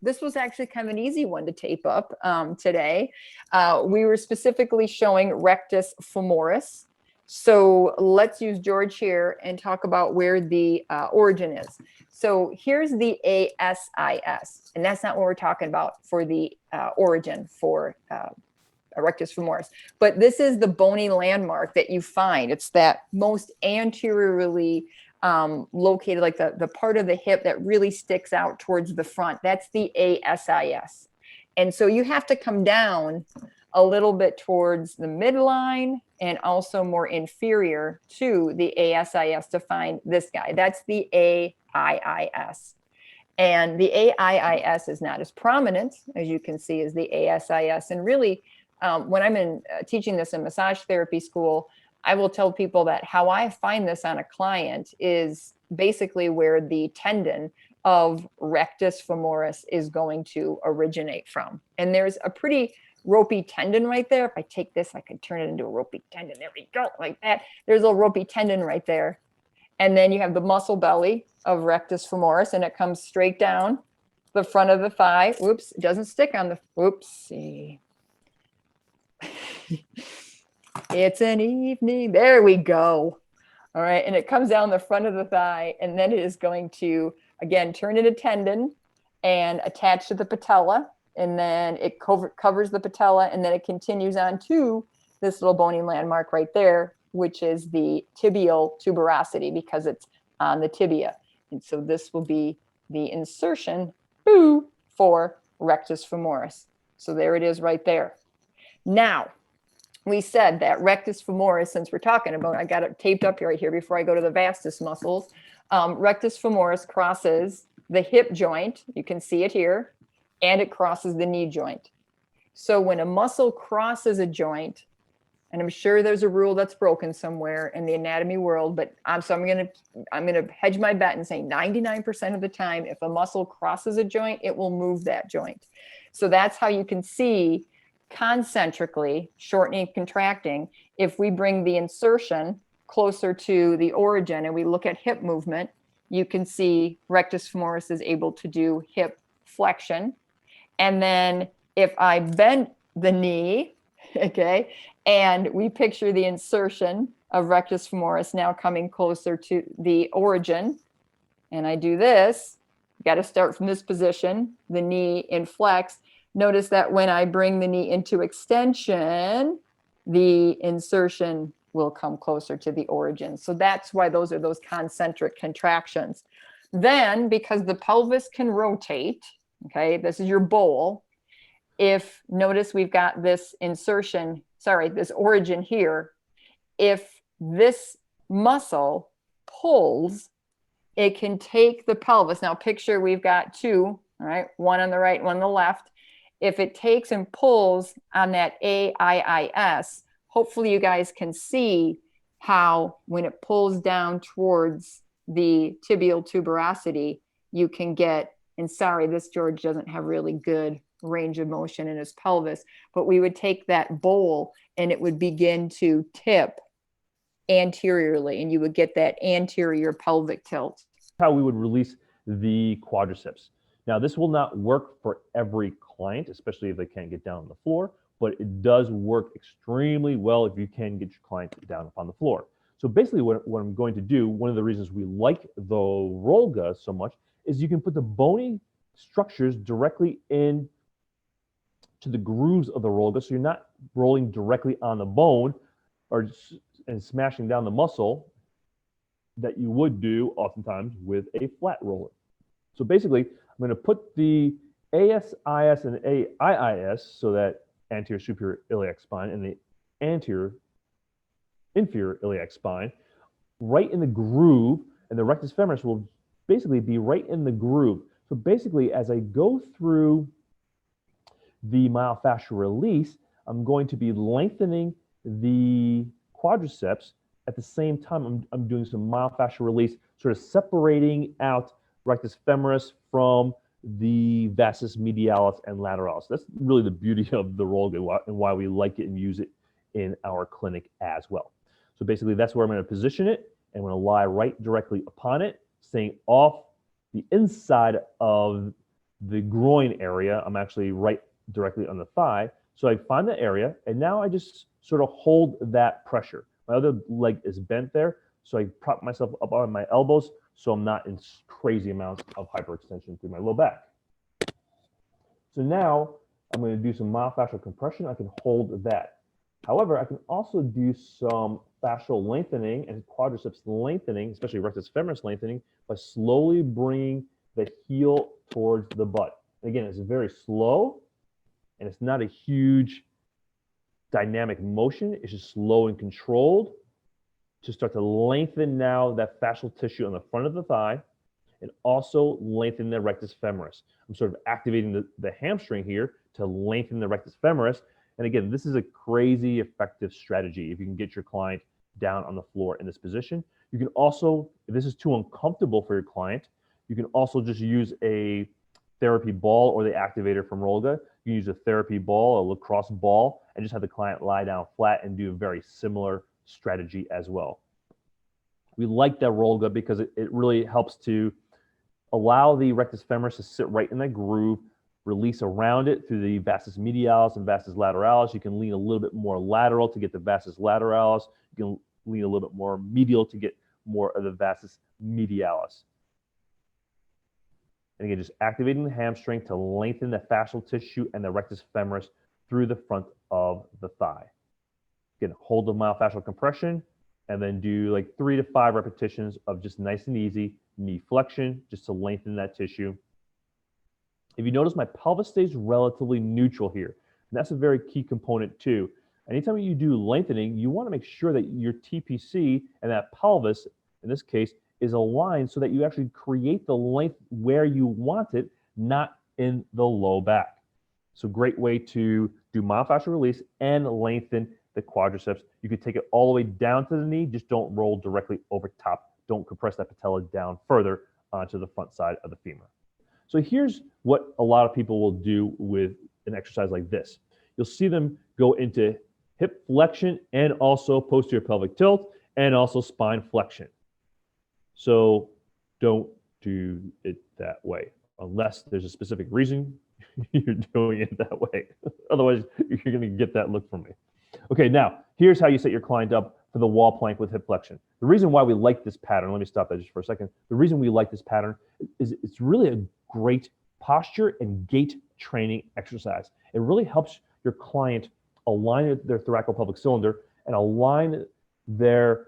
This was actually kind of an easy one to tape up today. We were specifically showing rectus femoris. So let's use George here and talk about where the origin is. So here's the ASIS, and that's not what we're talking about for the origin for Erectus femoris. But this is the bony landmark that you find. It's that most anteriorly located, like the part of the hip that really sticks out towards the front. That's the ASIS. And so you have to come down a little bit towards the midline and also more inferior to the ASIS to find this guy. That's the AIIS. And the AIIS is not as prominent, as you can see, as the ASIS. And really, when I'm teaching this in massage therapy school, I will tell people that how I find this on a client is basically where the tendon of rectus femoris is going to originate from. And there's a pretty ropey tendon right there. If I take this, I could turn it into a ropey tendon. There we go, like that. There's a little ropey tendon right there. And then you have the muscle belly of rectus femoris, and it comes straight down the front of the thigh. Whoops, it doesn't stick on the, whoopsie. It's an evening. There we go. All right. And it comes down the front of the thigh, and then it is going to, again, turn into tendon and attach to the patella. And then it covers the patella, and then it continues on to this little bony landmark right there, which is the tibial tuberosity, because it's on the tibia. And so this will be the insertion for rectus femoris. So there it is right there. Now, we said that rectus femoris, since we're talking about, I got it taped up right here before I go to the vastus muscles. Rectus femoris crosses the hip joint. You can see it here, and it crosses the knee joint. So when a muscle crosses a joint, and I'm sure there's a rule that's broken somewhere in the anatomy world, but I'm gonna hedge my bet and say 99% of the time, if a muscle crosses a joint, it will move that joint. So that's how you can see concentrically, shortening and contracting. If we bring the insertion closer to the origin and we look at hip movement, you can see rectus femoris is able to do hip flexion. And then if I bend the knee, okay, and we picture the insertion of rectus femoris now coming closer to the origin, and I do this, got to start from this position, the knee in flex. Notice that when I bring the knee into extension, the insertion will come closer to the origin. So that's why those are those concentric contractions. Then, because the pelvis can rotate, okay, this is your bowl. If, notice we've got this insertion, this origin here. If this muscle pulls, it can take the pelvis. Now picture we've got two, all right, one on the right, one on the left. If it takes and pulls on that AIIS, hopefully you guys can see how when it pulls down towards the tibial tuberosity, you can get, and sorry, this George doesn't have really good range of motion in his pelvis, but we would take that bowl and it would begin to tip anteriorly, and you would get that anterior pelvic tilt. How we would release the quadriceps. Now, this will not work for every client, especially if they can't get down on the floor, but it does work extremely well if you can get your client down upon the floor. So basically what I'm going to do, one of the reasons we like the Rolga so much is you can put the bony structures directly in to the grooves of the Rolga, so you're not rolling directly on the bone and smashing down the muscle that you would do oftentimes with a flat roller. So basically, I'm going to put the ASIS and AIIS, so that anterior superior iliac spine and the anterior inferior iliac spine, right in the groove, and the rectus femoris will basically be right in the groove. So basically, as I go through the myofascial release, I'm going to be lengthening the quadriceps. At the same time, I'm doing some myofascial release, sort of separating out rectus femoris from the vastus medialis and lateralis. That's really the beauty of the roll and why we like it and use it in our clinic as well. So basically, that's where I'm going to position it, and I'm going to lie right directly upon it, staying off the inside of the groin area. I'm actually right directly on the thigh. So I find the area, and now I just sort of hold that pressure. My other leg is bent there, so I prop myself up on my elbows so I'm not in crazy amounts of hyperextension through my low back. So now I'm going to do some myofascial compression. I can hold that. However, I can also do some fascial lengthening and quadriceps lengthening, especially rectus femoris lengthening, by slowly bringing the heel towards the butt. And again, it's very slow, and it's not a huge dynamic motion. It's just slow and controlled to start to lengthen now that fascial tissue on the front of the thigh, and also lengthen the rectus femoris. I'm sort of activating the hamstring here to lengthen the rectus femoris. And again, this is a crazy effective strategy if you can get your client down on the floor in this position. You can also, if this is too uncomfortable for your client, you can also just use a therapy ball or the activator from Rolga. You can use a therapy ball, a lacrosse ball, and just have the client lie down flat and do a very similar strategy as well. We like that Rolga because it really helps to allow the rectus femoris to sit right in that groove, release around it through the vastus medialis and vastus lateralis. You can lean a little bit more lateral to get the vastus lateralis. You can lean a little bit more medial to get more of the vastus medialis. And again, just activating the hamstring to lengthen the fascial tissue and the rectus femoris through the front of the thigh. Again, hold the myofascial compression and then do like 3 to 5 repetitions of just nice and easy knee flexion just to lengthen that tissue. If you notice, my pelvis stays relatively neutral here. And that's a very key component too. Anytime you do lengthening, you want to make sure that your TPC and that pelvis, in this case, is aligned so that you actually create the length where you want it, not in the low back. So great way to do myofascial release and lengthen the quadriceps. You could take it all the way down to the knee, just don't roll directly over top. Don't compress that patella down further onto the front side of the femur. So here's what a lot of people will do with an exercise like this. You'll see them go into hip flexion and also posterior pelvic tilt and also spine flexion. So don't do it that way unless there's a specific reason you're doing it that way. Otherwise, you're going to get that look from me. Okay, now here's how you set your client up for the wall plank with hip flexion. The reason why we like this pattern, let me stop that just for a second. The reason we like this pattern is it's really a great posture and gait training exercise. It really helps your client align their thoracolpelvic cylinder and align their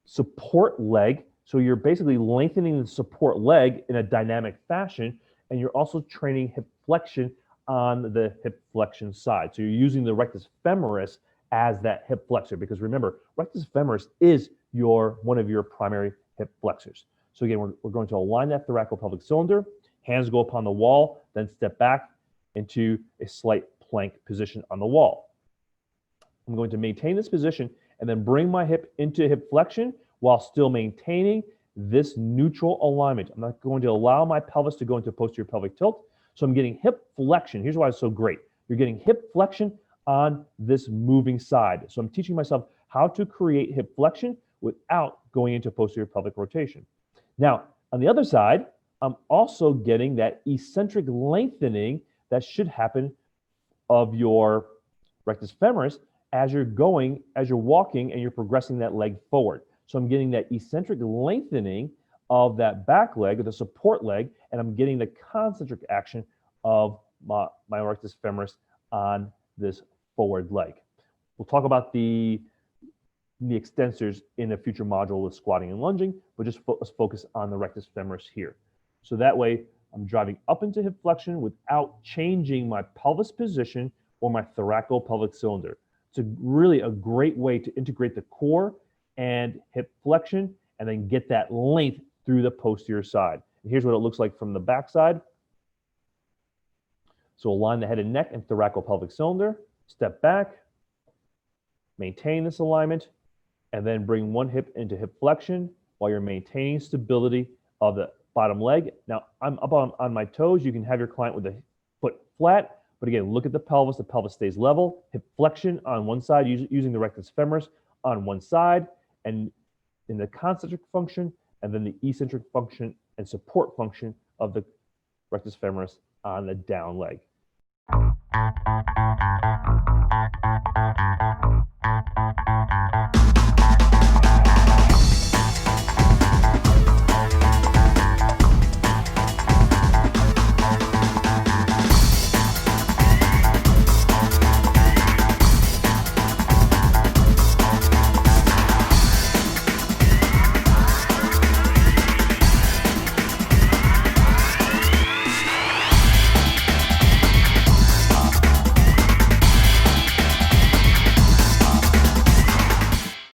support leg. So you're basically lengthening the support leg in a dynamic fashion, and you're also training hip flexion on the hip flexion side. So you're using the rectus femoris as that hip flexor, because remember, rectus femoris is one of your primary hip flexors. So again, we're going to align that thoracolpelvic cylinder, hands go upon the wall, then step back into a slight plank position on the wall. I'm going to maintain this position and then bring my hip into hip flexion while still maintaining this neutral alignment. I'm not going to allow my pelvis to go into posterior pelvic tilt. So I'm getting hip flexion. Here's why it's so great. You're getting hip flexion on this moving side. So I'm teaching myself how to create hip flexion without going into posterior pelvic rotation. Now, on the other side, I'm also getting that eccentric lengthening that should happen of your rectus femoris as you're walking and you're progressing that leg forward. So I'm getting that eccentric lengthening of that back leg, or the support leg, and I'm getting the concentric action of my rectus femoris on this forward leg. We'll talk about the knee extensors in a future module with squatting and lunging, but just let's focus on the rectus femoris here. So that way, I'm driving up into hip flexion without changing my pelvis position or my thoracolpelvic cylinder. It's really a great way to integrate the core and hip flexion and then get that length through the posterior side. And here's what it looks like from the back side. So align the head and neck and thoracolpelvic cylinder, step back, maintain this alignment, and then bring one hip into hip flexion while you're maintaining stability of the bottom leg. Now, I'm up on my toes. You can have your client with the foot flat, but again, look at the pelvis. The pelvis stays level. Hip flexion on one side, using the rectus femoris on one side, and in the concentric function, and then the eccentric function and support function of the rectus femoris on the down leg.